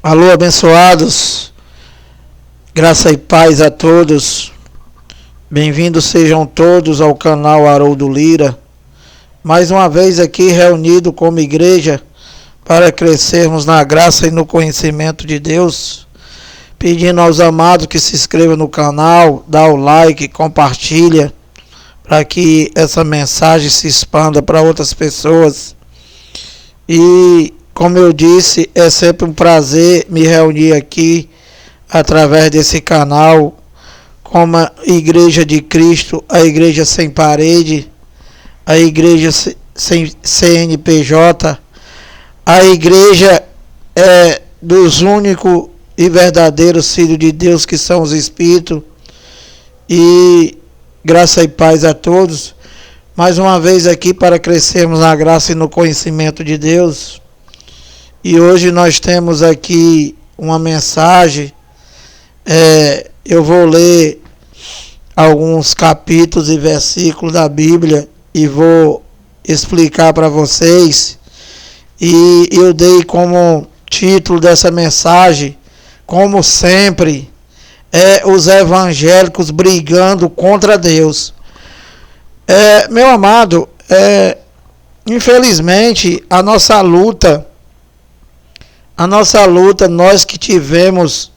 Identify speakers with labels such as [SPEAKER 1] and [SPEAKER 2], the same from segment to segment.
[SPEAKER 1] Alô, abençoados, graça e paz a todos. Bem-vindos sejam todos ao canal Haroldo Lira. Mais uma vez aqui reunido como igreja para crescermos na graça e no conhecimento de Deus. Pedindo aos amados que se inscrevam no canal, dá o like, compartilha, para que essa mensagem se expanda para outras pessoas. E como eu disse, é sempre um prazer me reunir aqui através desse canal como a Igreja de Cristo, a Igreja Sem Parede, a Igreja Sem CNPJ, a Igreja dos únicos e verdadeiros Filhos de Deus, que são os Espíritos. E graça e paz a todos. Mais uma vez aqui para crescermos na graça e no conhecimento de Deus. E hoje nós temos aqui uma mensagem. Eu vou ler alguns capítulos e versículos da Bíblia e vou explicar para vocês. E eu dei como título dessa mensagem, como sempre, os evangélicos brigando contra Deus. Meu amado, infelizmente a nossa luta, nós que tivemos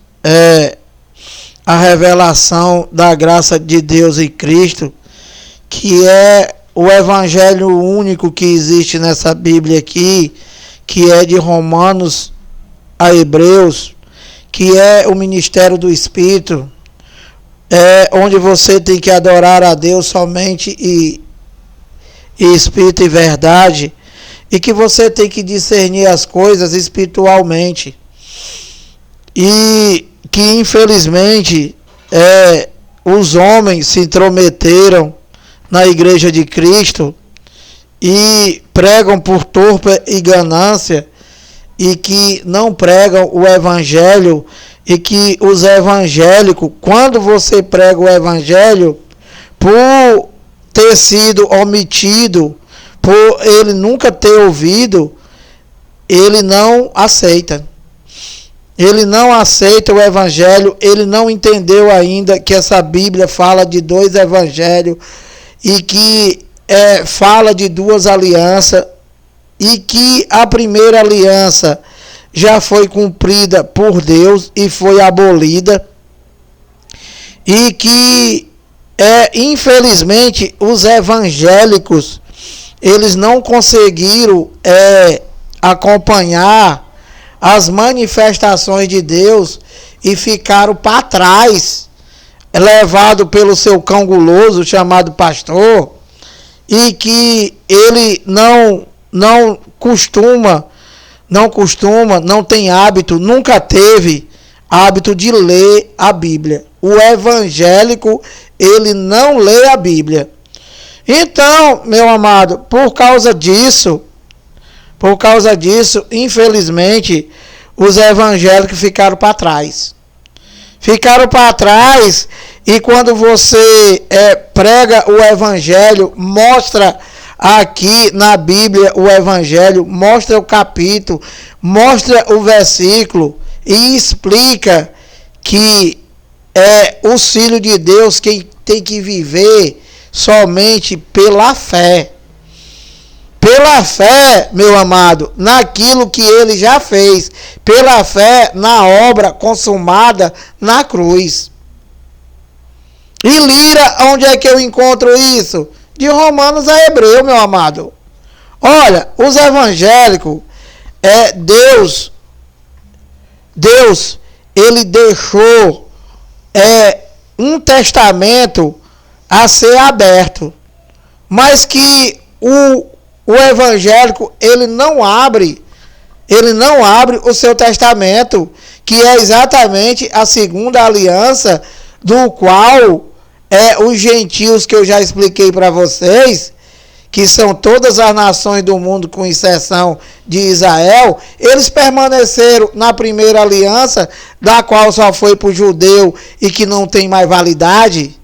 [SPEAKER 1] a revelação da graça de Deus em Cristo, que é o evangelho único que existe nessa Bíblia aqui, que é de Romanos a Hebreus, que é o ministério do Espírito, onde você tem que adorar a Deus somente e Espírito e verdade, e que você tem que discernir as coisas espiritualmente. E que infelizmente os homens se intrometeram na Igreja de Cristo e pregam por torpe e ganância, e que não pregam o Evangelho, e que os evangélicos, quando você prega o Evangelho, por ter sido omitido, por ele nunca ter ouvido, ele não aceita. Ele não aceita o Evangelho, ele não entendeu ainda que essa Bíblia fala de dois Evangelhos, e que fala de duas alianças, e que a primeira aliança já foi cumprida por Deus e foi abolida, e que infelizmente os evangélicos eles não conseguiram acompanhar as manifestações de Deus e ficaram para trás, levado pelo seu cão guloso chamado pastor, e que ele não tem hábito, nunca teve hábito de ler a Bíblia. O evangélico, ele não lê a Bíblia. Então, meu amado, por causa disso, infelizmente, os evangélicos ficaram para trás. E quando você prega o Evangelho, mostra aqui na Bíblia o Evangelho, mostra o capítulo, mostra o versículo e explica que os filhos de Deus quem tem que viver somente pela fé. Pela fé, meu amado, naquilo que ele já fez. Pela fé na obra consumada na cruz. E Lira, onde é que eu encontro isso? De Romanos a Hebreu, meu amado. Olha, os evangélicos, Deus, ele deixou um testamento a ser aberto, mas que o evangélico, ele não abre o seu testamento, que é exatamente a segunda aliança, do qual os gentios, que eu já expliquei para vocês, que são todas as nações do mundo, com exceção de Israel, eles permaneceram na primeira aliança, da qual só foi para o judeu e que não tem mais validade,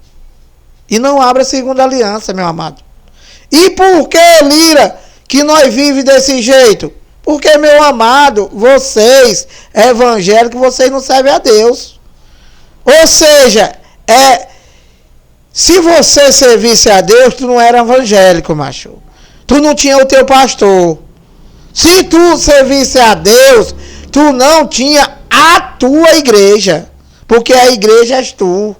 [SPEAKER 1] e não abre a segunda aliança, meu amado. E por que, Lira, que nós vivemos desse jeito? Porque, meu amado, vocês, evangélicos, vocês não servem a Deus. Ou seja, se você servisse a Deus, tu não era evangélico, macho. Tu não tinha o teu pastor. Se tu servisse a Deus, tu não tinha a tua igreja. Porque a igreja és tu.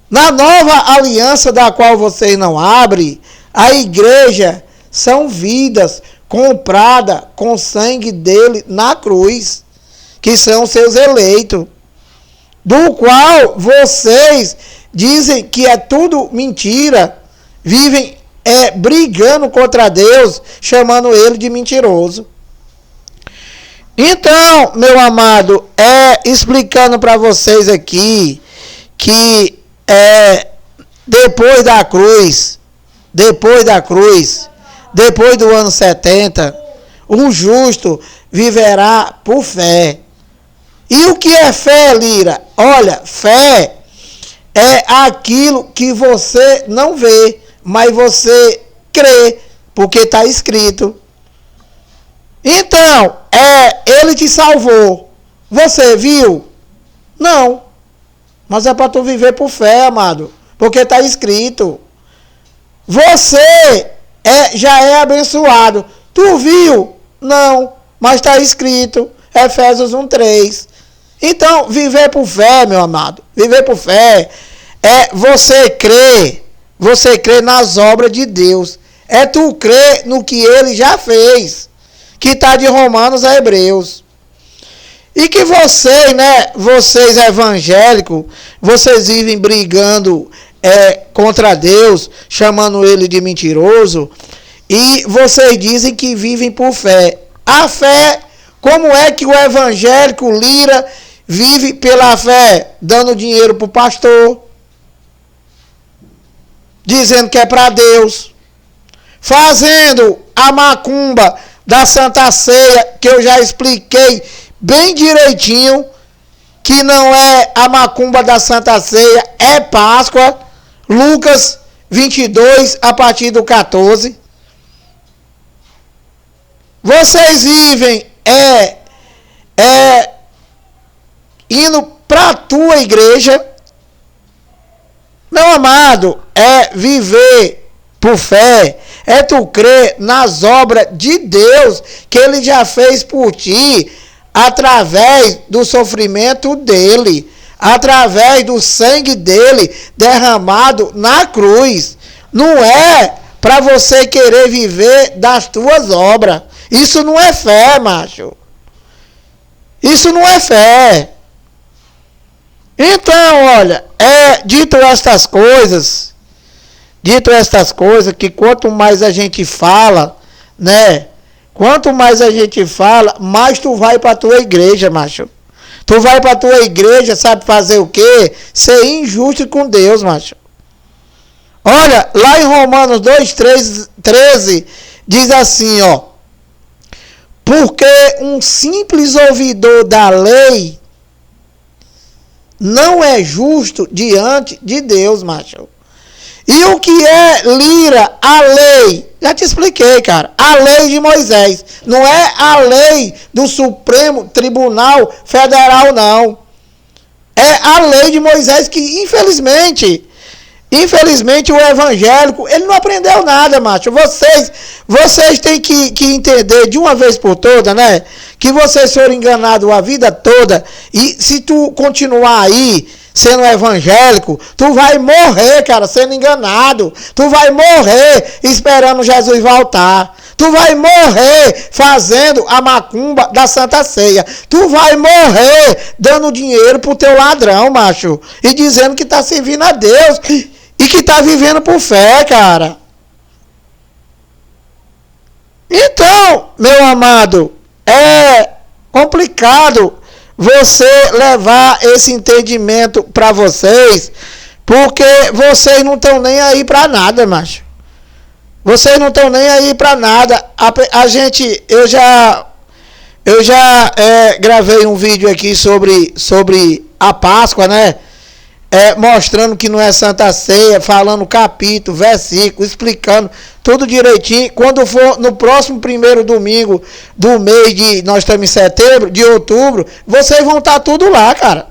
[SPEAKER 1] Na nova aliança da qual vocês não abrem, a igreja são vidas compradas com o sangue dele na cruz, que são seus eleitos, do qual vocês dizem que é tudo mentira, vivem brigando contra Deus, chamando ele de mentiroso. Então, meu amado, explicando para vocês aqui que depois do ano 70, um justo viverá por fé. E o que é fé, Lira? Olha, fé é aquilo que você não vê, mas você crê, porque está escrito. Então, ele te salvou. Você viu? Não. Mas é para tu viver por fé, amado. Porque está escrito. Você já é abençoado. Tu viu? Não. Mas está escrito. Efésios 1:3. Então, viver por fé, meu amado. Viver por fé você crê. Você crê nas obras de Deus. Tu crê no que ele já fez. Que está de Romanos a Hebreus. E que vocês evangélicos, vocês vivem brigando contra Deus, chamando ele de mentiroso, e vocês dizem que vivem por fé. A fé, como é que o evangélico Lira vive pela fé? Dando dinheiro para o pastor, dizendo que é para Deus, fazendo a macumba da Santa Ceia, que eu já expliquei bem direitinho, que não é a macumba da Santa Ceia, é Páscoa, Lucas 22, a partir do 14. Vocês vivem indo para a tua igreja. Meu amado, viver por fé, tu crer nas obras de Deus, que ele já fez por ti, através do sofrimento dele, através do sangue dele derramado na cruz. Não é para você querer viver das tuas obras. Isso não é fé, macho. Isso não é fé. Então, olha, dito estas coisas, que quanto mais a gente fala, né? Quanto mais a gente fala, mais tu vai para a tua igreja, macho. Tu vai para a tua igreja, sabe fazer o quê? Ser injusto com Deus, macho. Olha, lá em Romanos 2:13, diz assim, ó. Porque um simples ouvidor da lei não é justo diante de Deus, macho. E o que é, Lira, a lei? Já te expliquei, cara. A lei de Moisés. Não é a lei do Supremo Tribunal Federal, não. É a lei de Moisés que, infelizmente, o evangélico, ele não aprendeu nada, macho. Vocês têm que entender de uma vez por todas, né? Que vocês foram enganados a vida toda. E se tu continuar aí sendo evangélico, tu vai morrer, cara, sendo enganado. Tu vai morrer esperando Jesus voltar. Tu vai morrer fazendo a macumba da Santa Ceia. Tu vai morrer dando dinheiro pro teu ladrão, macho. E dizendo que tá servindo a Deus. E que tá vivendo por fé, cara. Então, meu amado, é complicado você levar esse entendimento para vocês, porque vocês não estão nem aí para nada, macho. Vocês não estão nem aí para nada. Eu já gravei um vídeo aqui sobre a Páscoa, né? mostrando que não é Santa Ceia, falando capítulo, versículo, explicando tudo direitinho. Quando for no próximo primeiro domingo do mês de... Nós estamos em setembro, de outubro, vocês vão estar tudo lá, cara.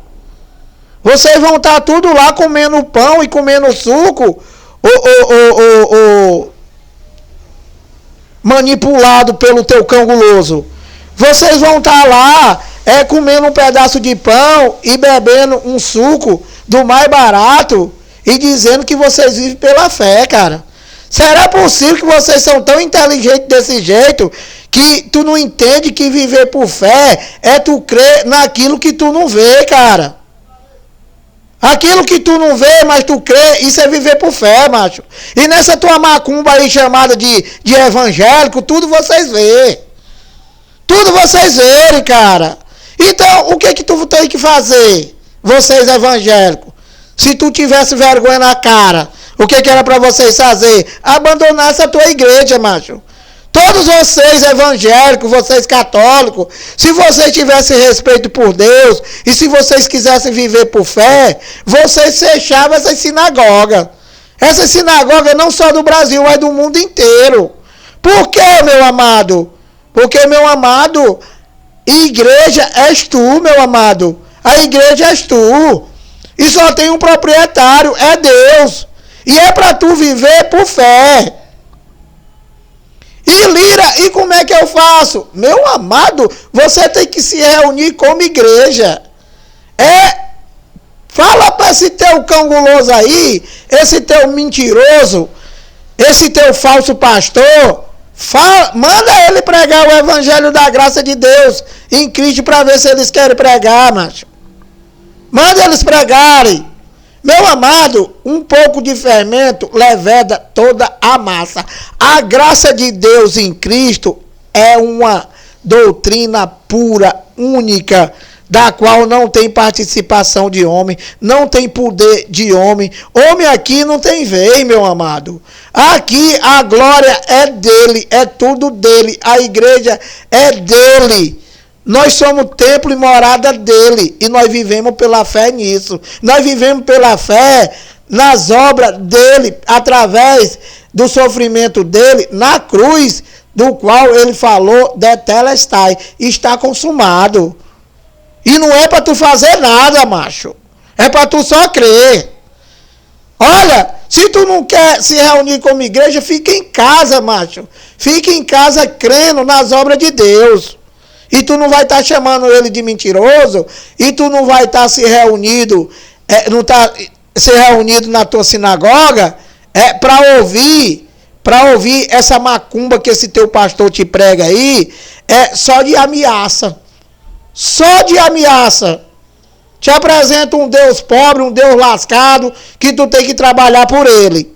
[SPEAKER 1] Vocês vão estar tudo lá comendo pão e comendo suco, manipulado pelo teu cão guloso. Vocês vão estar lá comendo um pedaço de pão e bebendo um suco do mais barato e dizendo que vocês vivem pela fé, cara. Será possível que vocês são tão inteligentes desse jeito que tu não entende que viver por fé é tu crer naquilo que tu não vê, cara? Aquilo que tu não vê, mas tu crê, isso é viver por fé, macho. E nessa tua macumba aí chamada de evangélico, tudo vocês vê. Tudo vocês verem, cara. Então, o que tu tem que fazer, vocês evangélicos? Se tu tivesse vergonha na cara, o que era para vocês fazer? Abandonar essa tua igreja, macho. Todos vocês evangélicos, vocês católicos, se vocês tivessem respeito por Deus e se vocês quisessem viver por fé, vocês fechavam essas sinagogas. Essas sinagogas não só do Brasil, mas do mundo inteiro. Por quê, meu amado? Porque, meu amado, igreja és tu, meu amado. A igreja és tu. E só tem um proprietário, é Deus. E é para tu viver por fé. E Lira, e como é que eu faço? Meu amado, você tem que se reunir como igreja. Fala para esse teu cão guloso aí, esse teu mentiroso, esse teu falso pastor, manda ele pregar o evangelho da graça de Deus em Cristo para ver se eles querem pregar, macho. Manda eles pregarem. Meu amado, um pouco de fermento leveda toda a massa. A graça de Deus em Cristo é uma doutrina pura, única, da qual não tem participação de homem, não tem poder de homem. Homem aqui não tem vez, meu amado. Aqui a glória é dele, é tudo dele. A igreja é dele. Nós somos templo e morada dele. E nós vivemos pela fé nisso. Nós vivemos pela fé nas obras dele, através do sofrimento dele, na cruz, do qual ele falou, Tetelestai, está consumado. E não é para tu fazer nada, macho. É para tu só crer. Olha, se tu não quer se reunir como igreja, fica em casa, macho. Fica em casa crendo nas obras de Deus. E tu não vai estar chamando ele de mentiroso, e tu não vai estar se reunido, se reunido na tua sinagoga, para ouvir essa macumba que esse teu pastor te prega aí, só de ameaça. Só de ameaça. Te apresenta um Deus pobre, um Deus lascado, que tu tem que trabalhar por ele.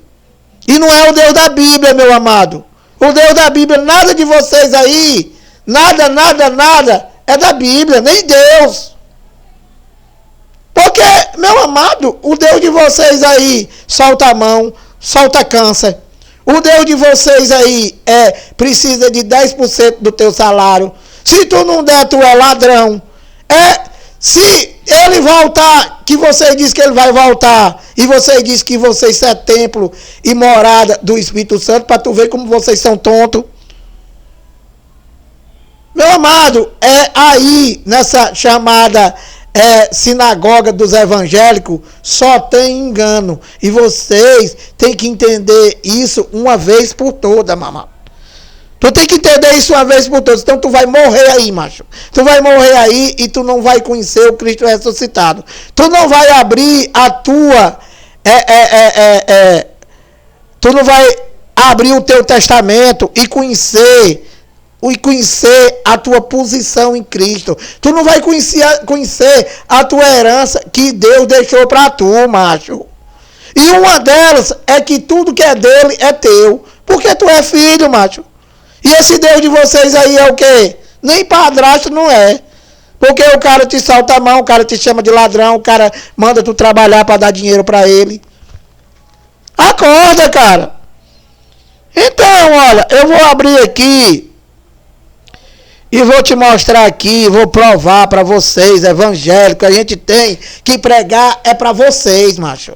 [SPEAKER 1] E não é o Deus da Bíblia, meu amado. O Deus da Bíblia, nada de vocês aí, nada, é da Bíblia, nem Deus. Porque, meu amado, o Deus de vocês aí solta a mão, solta câncer. O Deus de vocês aí precisa de 10% do teu salário. Se tu não der, tu é ladrão. Se ele voltar, que você diz que ele vai voltar, e você diz que vocês são templo e morada do Espírito Santo, para tu ver como vocês são tontos. Meu amado, aí, nessa chamada sinagoga dos evangélicos, só tem engano. E vocês têm que entender isso uma vez por toda, mamãe. Tu tem que entender isso uma vez por todas. Então tu vai morrer aí, macho. Tu vai morrer aí e tu não vai conhecer o Cristo ressuscitado. Tu não vai abrir a tua... tu não vai abrir o teu testamento e conhecer a tua posição em Cristo. Tu não vai conhecer a tua herança que Deus deixou para tu, macho. E uma delas é que tudo que é dele é teu. Porque tu é filho, macho. E esse Deus de vocês aí é o quê? Nem padrasto não é. Porque o cara te salta a mão, o cara te chama de ladrão, o cara manda tu trabalhar para dar dinheiro para ele. Acorda, cara. Então, olha, eu vou abrir aqui E vou te mostrar aqui, vou provar para vocês, evangélicos, a gente tem que pregar é para vocês, macho.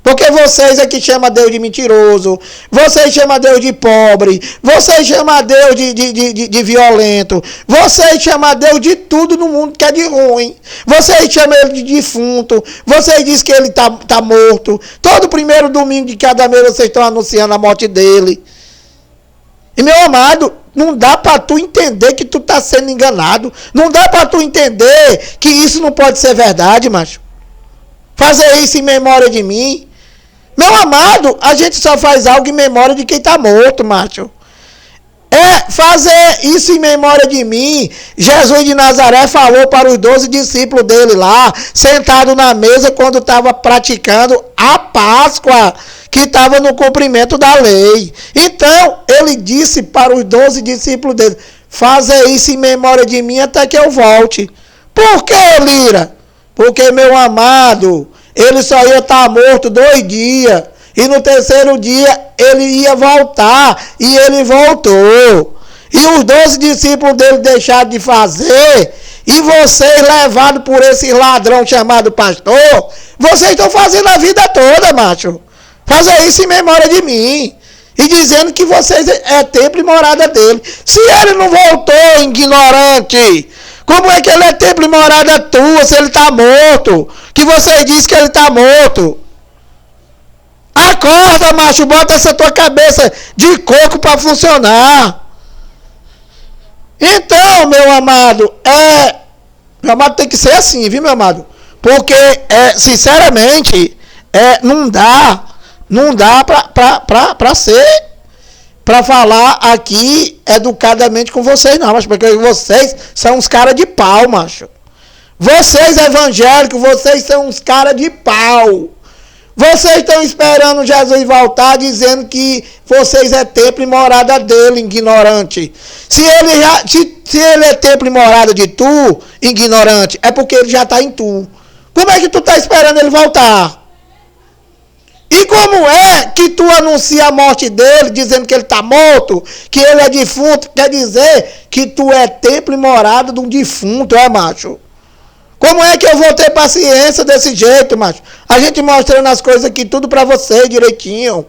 [SPEAKER 1] Porque vocês é que chamam Deus de mentiroso, vocês chamam Deus de pobre, vocês chamam Deus de violento, vocês chamam Deus de tudo no mundo que é de ruim. Vocês chamam ele de defunto, vocês dizem que ele tá morto. Todo primeiro domingo de cada mês vocês estão anunciando a morte dele. E meu amado, não dá para tu entender que tu tá sendo enganado. Não dá para tu entender que isso não pode ser verdade, macho. Fazer isso em memória de mim. Meu amado, a gente só faz algo em memória de quem tá morto, macho. É fazer isso em memória de mim. Jesus de Nazaré falou para os 12 discípulos dele lá, sentado na mesa quando estava praticando a Páscoa, que estava no cumprimento da lei. Então, ele disse para os 12 discípulos dele, fazer isso em memória de mim até que eu volte. Por que, Lira? Porque, meu amado, ele só ia estar morto 2 dias. E no terceiro dia ele ia voltar. E ele voltou. E os 12 discípulos dele deixaram de fazer. E vocês, levados por esse ladrão chamado pastor, vocês estão fazendo a vida toda, macho. Fazer isso em memória de mim. E dizendo que vocês é templo e morada dele. Se ele não voltou, ignorante, como é que ele é templo e morada tua se ele está morto? Que vocês dizem que ele está morto. Acorda, macho, bota essa tua cabeça de coco para funcionar. Então, meu amado, meu amado tem que ser assim, viu, meu amado? Porque, sinceramente, não dá para falar aqui educadamente com vocês, não, mas porque vocês são uns caras de pau, macho. Vocês evangélicos, vocês são uns caras de pau. Vocês estão esperando Jesus voltar, dizendo que vocês é templo e morada dele, ignorante. Se ele é templo e morada de tu, ignorante, é porque ele já está em tu. Como é que tu está esperando ele voltar? E como é que tu anuncia a morte dele, dizendo que ele está morto, que ele é defunto, quer dizer que tu é templo e morada de um defunto, macho? Como é que eu vou ter paciência desse jeito, macho? A gente mostrando as coisas aqui, tudo pra você, direitinho.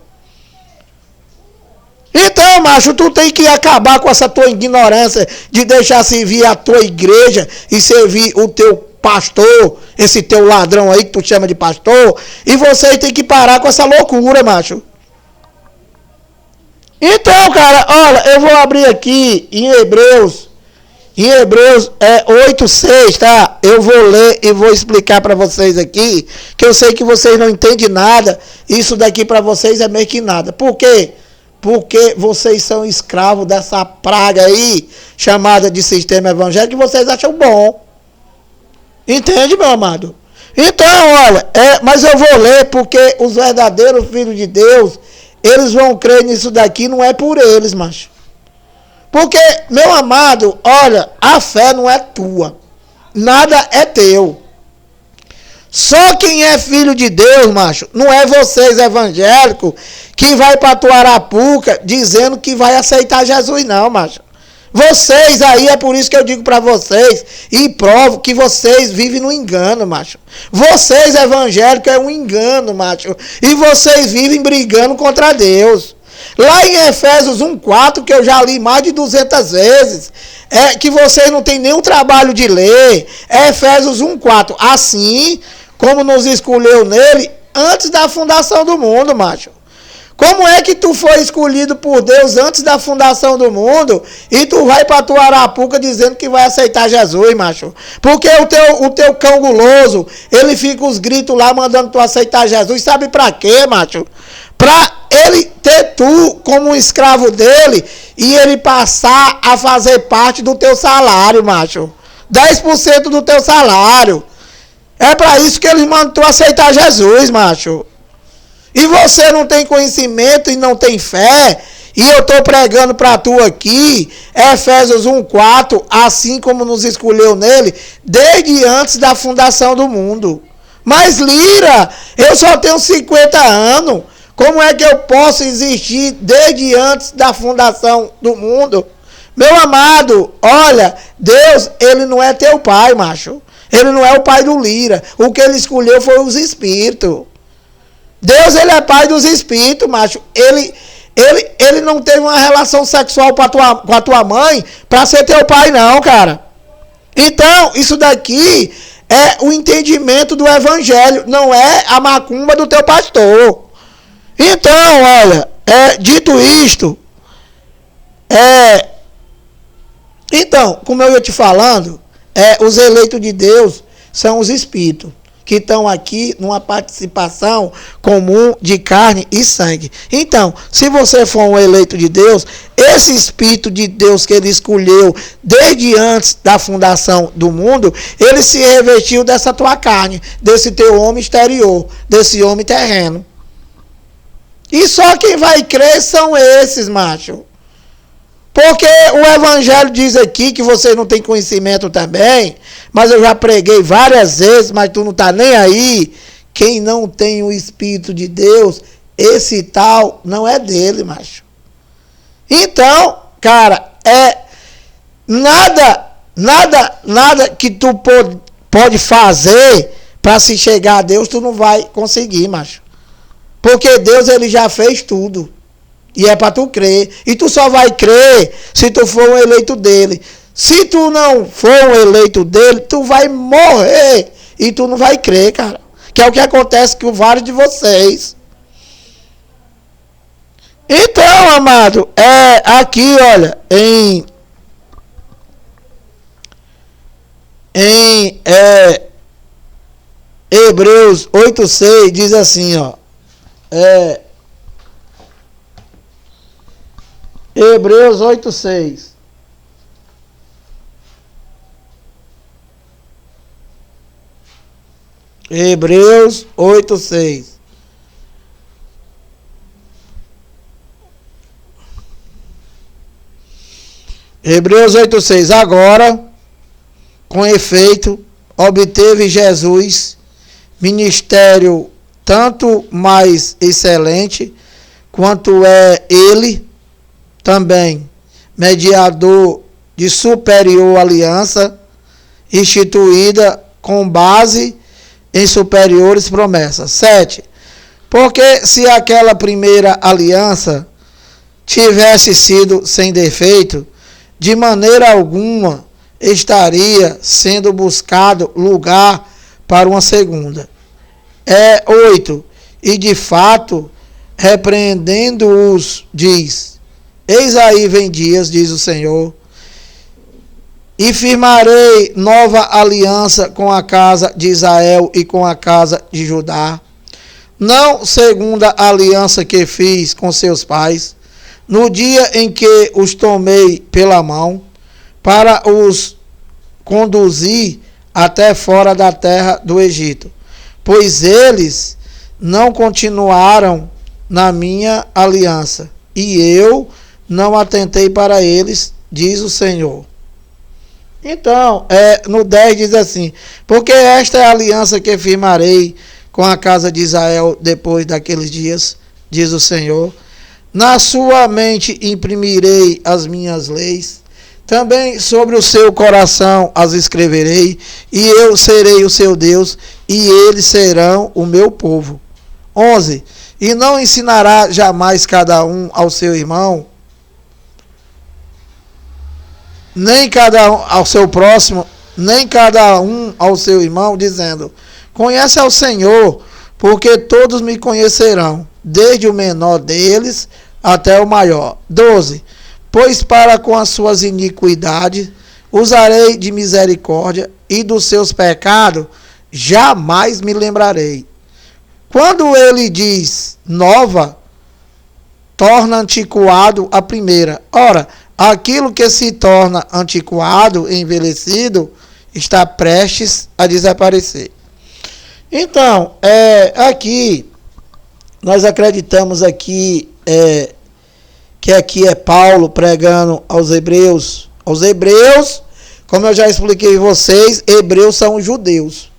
[SPEAKER 1] Então, macho, tu tem que acabar com essa tua ignorância de deixar servir a tua igreja e servir o teu pastor, esse teu ladrão aí que tu chama de pastor, e você tem que parar com essa loucura, macho. Então, cara, olha, eu vou abrir aqui em Hebreus 8:6, tá? Eu vou ler e vou explicar para vocês aqui, que eu sei que vocês não entendem nada, isso daqui para vocês é meio que nada. Por quê? Porque vocês são escravos dessa praga aí, chamada de sistema evangélico, que vocês acham bom. Entende, meu amado? Então, olha, mas eu vou ler porque os verdadeiros filhos de Deus, eles vão crer nisso daqui, não é por eles, macho. Porque, meu amado, olha, a fé não é tua. Nada é teu. Só quem é filho de Deus, macho, não é vocês evangélicos que vai para tua Arapuca dizendo que vai aceitar Jesus, não, macho. Vocês aí, é por isso que eu digo para vocês e provo que vocês vivem no engano, macho. Vocês evangélicos é um engano, macho. E vocês vivem brigando contra Deus. Lá em Efésios 1:4, que eu já li mais de 200 vezes, que vocês não têm nenhum trabalho de ler, Efésios 1:4, assim como nos escolheu nele antes da fundação do mundo, macho. Como é que tu foi escolhido por Deus antes da fundação do mundo e tu vai para tua Arapuca dizendo que vai aceitar Jesus, macho? Porque o teu cão guloso, ele fica os gritos lá mandando tu aceitar Jesus. Sabe para quê, macho? Para ele ter tu como um escravo dele e ele passar a fazer parte do teu salário, macho. 10% do teu salário. É para isso que ele manda tu aceitar Jesus, macho. E você não tem conhecimento e não tem fé, e eu estou pregando para tu aqui, Efésios 1:4, assim como nos escolheu nele, desde antes da fundação do mundo. Mas, Lira, eu só tenho 50 anos, como é que eu posso existir desde antes da fundação do mundo? Meu amado, olha, Deus, ele não é teu pai, macho. Ele não é o pai do Lira. O que ele escolheu foi os espíritos. Deus, ele é pai dos espíritos, macho. Ele não teve uma relação sexual com a tua mãe para ser teu pai, não, cara. Então, isso daqui é o entendimento do evangelho, não é a macumba do teu pastor. Então, olha, dito isto, então, como eu ia te falando, os eleitos de Deus são os espíritos que estão aqui numa participação comum de carne e sangue. Então, se você for um eleito de Deus, esse Espírito de Deus que ele escolheu desde antes da fundação do mundo, ele se revestiu dessa tua carne, desse teu homem exterior, desse homem terreno. E só quem vai crer são esses, macho. Porque o evangelho diz aqui que vocês não têm conhecimento também, mas eu já preguei várias vezes, mas tu não tá nem aí. Quem não tem o Espírito de Deus, esse tal não é dele, macho. Então, cara, nada que tu pode fazer para se chegar a Deus, tu não vai conseguir, macho. Porque Deus, ele já fez tudo. E é para tu crer. E tu só vai crer se tu for um eleito dele. Se tu não for um eleito dele, tu vai morrer. E tu não vai crer, cara. Que é o que acontece com vários de vocês. Então, amado, aqui, olha, em Hebreus 8:6 diz assim, ó. Hebreus 8:6. Hebreus 8:6. Hebreus 8:6. Agora, com efeito, obteve Jesus ministério tanto mais excelente, quanto é ele também mediador de superior aliança, instituída com base em superiores promessas. 7. Porque se aquela primeira aliança tivesse sido sem defeito, de maneira alguma estaria sendo buscado lugar para uma segunda. 8. E de fato, repreendendo-os, diz: eis aí vem dias, diz o Senhor, e firmarei nova aliança com a casa de Israel e com a casa de Judá, não segundo a aliança que fiz com seus pais, no dia em que os tomei pela mão, para os conduzir até fora da terra do Egito, pois eles não continuaram na minha aliança, e eu não atentei para eles, diz o Senhor. Então, no 10 diz assim: porque esta é a aliança que firmarei com a casa de Israel depois daqueles dias, diz o Senhor. Na sua mente imprimirei as minhas leis, também sobre o seu coração as escreverei, e eu serei o seu Deus, e eles serão o meu povo. 11. E não ensinará jamais cada um ao seu irmão, nem cada um ao seu próximo, nem cada um ao seu irmão, dizendo: conhece ao Senhor, porque todos me conhecerão, desde o menor deles até o maior. 12. Pois para com as suas iniquidades usarei de misericórdia, e dos seus pecados jamais me lembrarei. Quando ele diz nova, torna antiquado a primeira. Ora, aquilo que se torna antiquado, envelhecido, está prestes a desaparecer. Então, aqui, nós acreditamos aqui, que aqui é Paulo pregando aos hebreus. Aos hebreus, como eu já expliquei a vocês, hebreus são os judeus.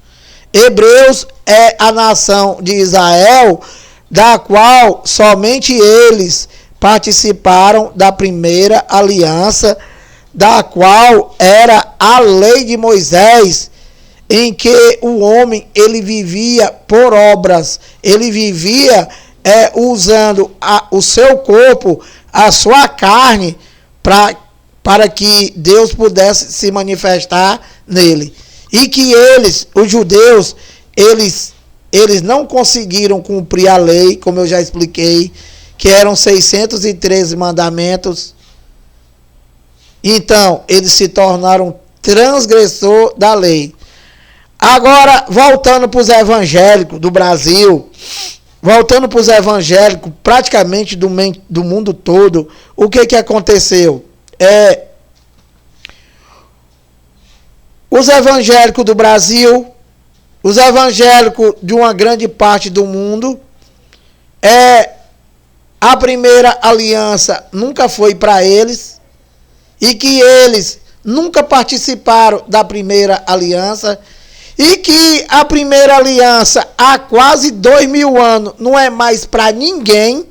[SPEAKER 1] Hebreus é a nação de Israel, da qual somente eles participaram da primeira aliança da qual era a lei de Moisés, em que o homem ele vivia por obras, ele vivia usando o seu corpo, a sua carne, para que Deus pudesse se manifestar nele. E que eles, os judeus, eles não conseguiram cumprir a lei, como eu já expliquei, que eram 613 mandamentos. Então, eles se tornaram transgressor da lei. Agora, voltando para os evangélicos do Brasil, voltando para os evangélicos praticamente do mundo todo, o que aconteceu? Os evangélicos do Brasil, os evangélicos de uma grande parte do mundo, a primeira aliança nunca foi para eles, e que eles nunca participaram da primeira aliança, e que a primeira aliança há quase 2000 anos não é mais para ninguém.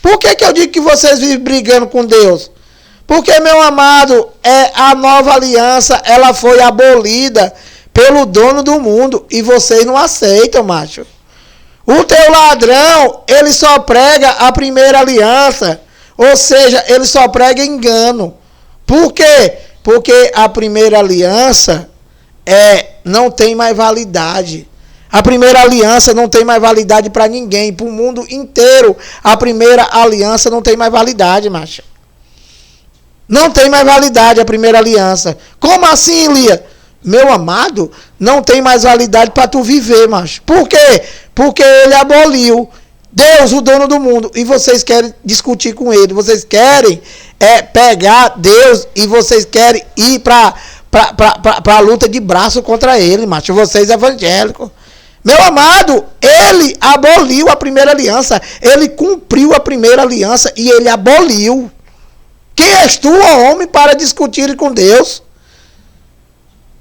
[SPEAKER 1] Por que eu digo que vocês vivem brigando com Deus? Porque, meu amado, a nova aliança, ela foi abolida pelo dono do mundo, e vocês não aceitam, macho. O teu ladrão, ele só prega a primeira aliança, ou seja, ele só prega engano. Por quê? Porque a primeira aliança não tem mais validade. A primeira aliança não tem mais validade para ninguém, para o mundo inteiro. A primeira aliança não tem mais validade, macho. Não tem mais validade a primeira aliança. Como assim, Lia? Meu amado, não tem mais validade para tu viver, macho. Por quê? Porque ele aboliu. Deus, o dono do mundo. E vocês querem discutir com ele. Vocês querem pegar Deus e vocês querem ir para a luta de braço contra ele, macho. Vocês evangélicos. Meu amado, ele aboliu a primeira aliança. Ele cumpriu a primeira aliança e ele aboliu. Quem és tu, homem, para discutir com Deus?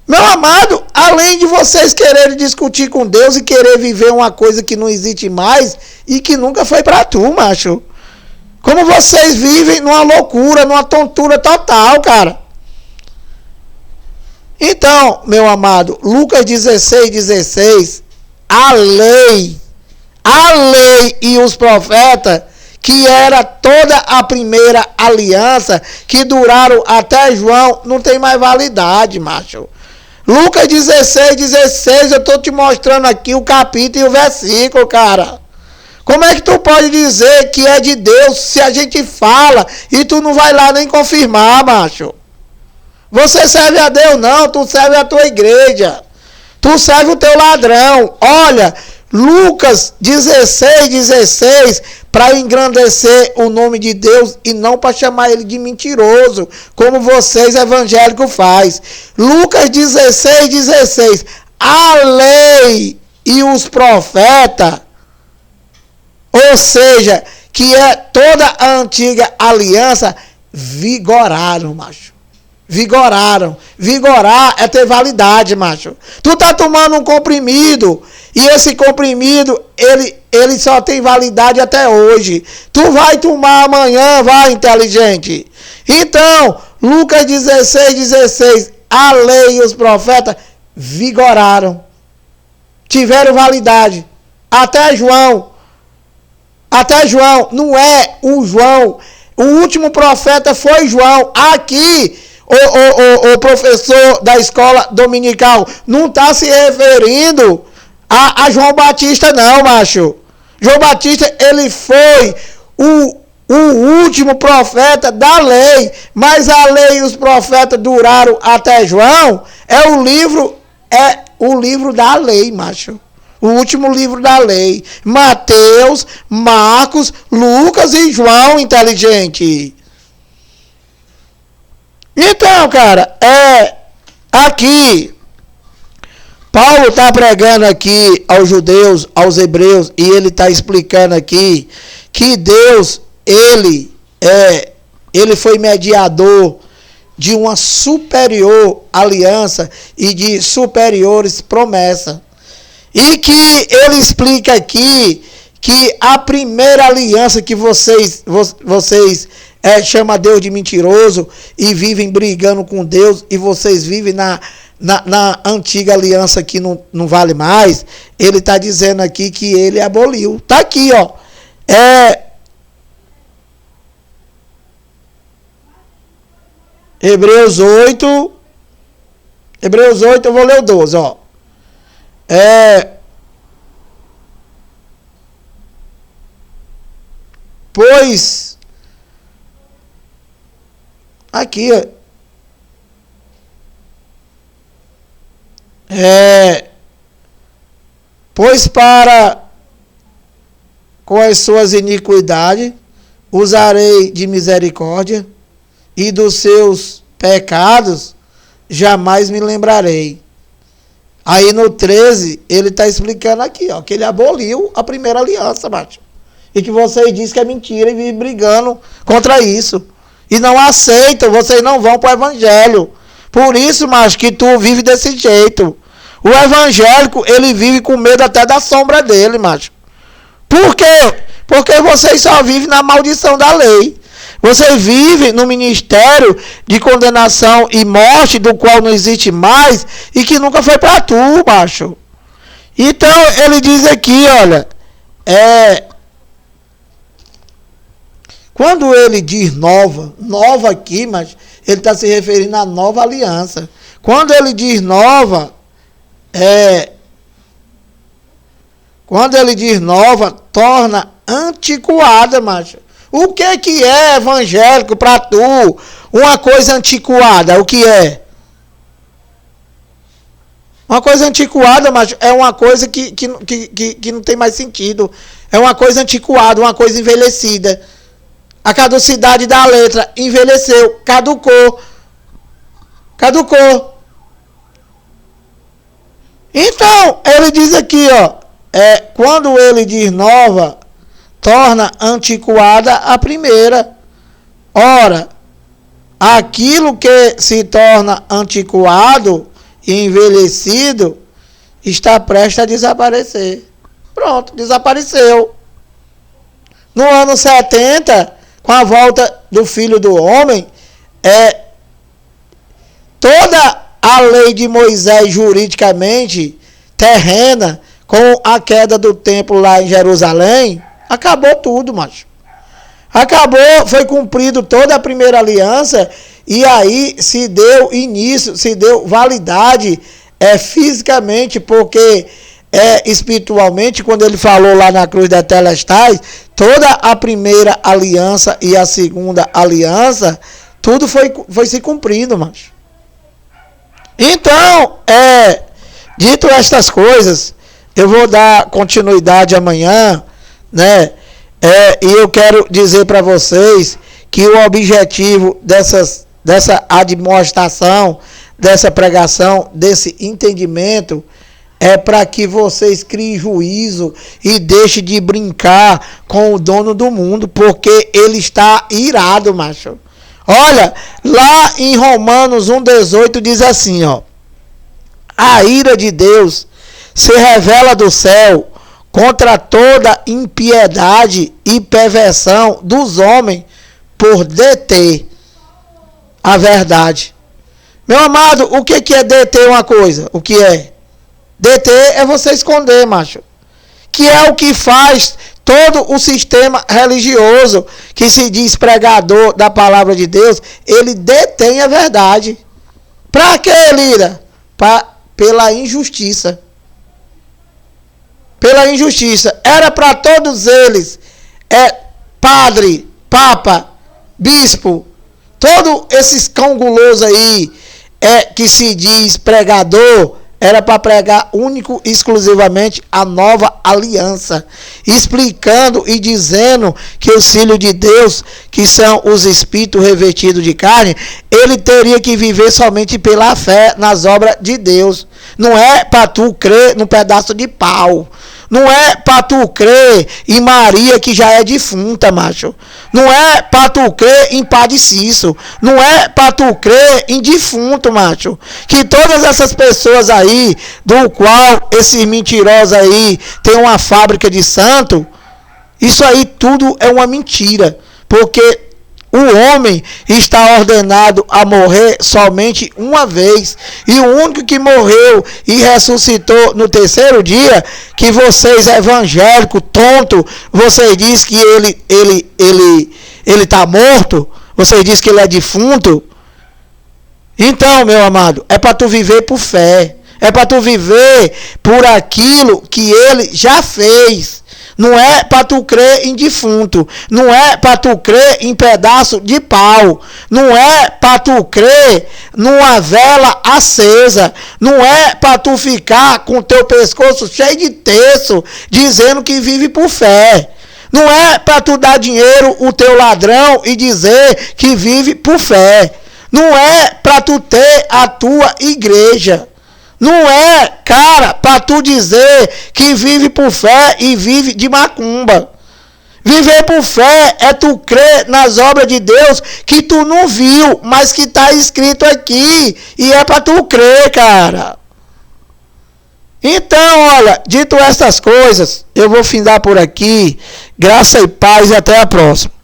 [SPEAKER 1] Meu amado, além de vocês quererem discutir com Deus e querer viver uma coisa que não existe mais e que nunca foi para tu, macho. Como vocês vivem numa loucura, numa tontura total, cara. Então, meu amado, Lucas 16:16, a lei e os profetas, que era toda a primeira aliança, que duraram até João, não tem mais validade, macho. Lucas 16:16, eu estou te mostrando aqui o capítulo e o versículo, cara. Como é que tu pode dizer que é de Deus se a gente fala e tu não vai lá nem confirmar, macho? Você serve a Deus não, tu serve a tua igreja. Tu serve o teu ladrão. Olha, Lucas 16:16, para engrandecer o nome de Deus e não para chamar ele de mentiroso, como vocês evangélicos faz. Lucas 16:16, a lei e os profetas, ou seja, que é toda a antiga aliança, vigoraram, macho. Vigoraram. Vigorar é ter validade, macho. Tu tá tomando um comprimido e esse comprimido, ele só tem validade até hoje. Tu vai tomar amanhã, vai, inteligente. Então, Lucas 16:16, a lei e os profetas vigoraram. Tiveram validade. Até João, não é o João. O último profeta foi João. Aqui, o professor da escola dominical não está se referindo a João Batista, não, macho. João Batista, ele foi o último profeta da lei, mas a lei e os profetas duraram até João. É o livro da lei, macho. O último livro da lei. Mateus, Marcos, Lucas e João, inteligente. Então, cara, aqui Paulo está pregando aqui aos judeus, aos hebreus, e ele está explicando aqui que Deus, ele foi mediador de uma superior aliança e de superiores promessas. E que ele explica aqui que a primeira aliança que vocês chama Deus de mentiroso e vivem brigando com Deus, e vocês vivem na antiga aliança que não vale mais. Ele está dizendo aqui que ele aboliu. Está aqui, ó. Hebreus 8, eu vou ler o 12, ó. Pois, aqui, ó. Pois para com as suas iniquidades usarei de misericórdia, e dos seus pecados jamais me lembrarei. Aí no 13, ele está explicando aqui, ó, que ele aboliu a primeira aliança, macho. E que vocês dizem que é mentira e vivem brigando contra isso. E não aceitam, vocês não vão para o evangelho. Por isso, macho, que tu vive desse jeito. O evangélico, ele vive com medo até da sombra dele, macho. Por quê? Porque vocês só vivem na maldição da lei. Você vive no ministério de condenação e morte, do qual não existe mais, e que nunca foi para tu, macho. Então, ele diz aqui, olha, quando ele diz nova aqui, mas ele está se referindo à nova aliança. Quando ele diz nova, torna antiquada, macho. O que é evangélico para tu? Uma coisa antiquada, o que é? Uma coisa antiquada, macho, é uma coisa que não tem mais sentido. É uma coisa antiquada, uma coisa envelhecida. A caducidade da letra envelheceu, caducou. Então, ele diz aqui, ó, quando ele diz nova, torna antiquada a primeira. Ora, aquilo que se torna antiquado e envelhecido está prestes a desaparecer. Pronto, desapareceu. No ano 70, com a volta do Filho do Homem, toda a lei de Moisés juridicamente terrena, com a queda do templo lá em Jerusalém, acabou tudo, macho. Acabou, foi cumprido toda a primeira aliança, e aí se deu início, se deu validade fisicamente, porque espiritualmente, quando ele falou lá na cruz da Telestais, toda a primeira aliança e a segunda aliança, tudo foi se cumprindo, macho. Então, dito estas coisas, eu vou dar continuidade amanhã, né? E eu quero dizer para vocês que o objetivo dessa admoestação, dessa pregação, desse entendimento, é para que vocês criem juízo e deixem de brincar com o dono do mundo, porque ele está irado, macho. Olha, lá em Romanos 1,18 diz assim, ó: a ira de Deus se revela do céu contra toda impiedade e perversão dos homens por deter a verdade. Meu amado, o que é deter uma coisa? O que é? Deter é você esconder, macho. Que é o que faz todo o sistema religioso que se diz pregador da palavra de Deus. Ele detém a verdade. Para que, Lira? Pela injustiça. Pela injustiça. Era para todos eles, padre, papa, bispo, todos esses cão-gulosos aí, que se diz pregador, era para pregar único e exclusivamente a nova aliança, explicando e dizendo que os filhos de Deus, que são os espíritos revestidos de carne, ele teria que viver somente pela fé nas obras de Deus. Não é para tu crer num pedaço de pau. Não é para tu crer em Maria, que já é defunta, macho. Não é para tu crer em Padre Cício. Não é para tu crer em defunto, macho. Que todas essas pessoas aí, do qual esses mentirosos aí tem uma fábrica de santo, isso aí tudo é uma mentira. Porque O homem está ordenado a morrer somente uma vez. E o único que morreu e ressuscitou no terceiro dia, que vocês evangélicos, tonto, vocês dizem que ele está morto, vocês dizem que ele é defunto. Então, meu amado, é para tu viver por fé. É para tu viver por aquilo que ele já fez. Não é para tu crer em defunto. Não é para tu crer em pedaço de pau. Não é para tu crer numa vela acesa. Não é para tu ficar com teu pescoço cheio de terço, dizendo que vive por fé. Não é para tu dar dinheiro o teu ladrão e dizer que vive por fé. Não é para tu ter a tua igreja. Não é, cara, para tu dizer que vive por fé e vive de macumba. Viver por fé é tu crer nas obras de Deus que tu não viu, mas que está escrito aqui. E é para tu crer, cara. Então, olha, dito essas coisas, eu vou findar por aqui. Graça e paz e até a próxima.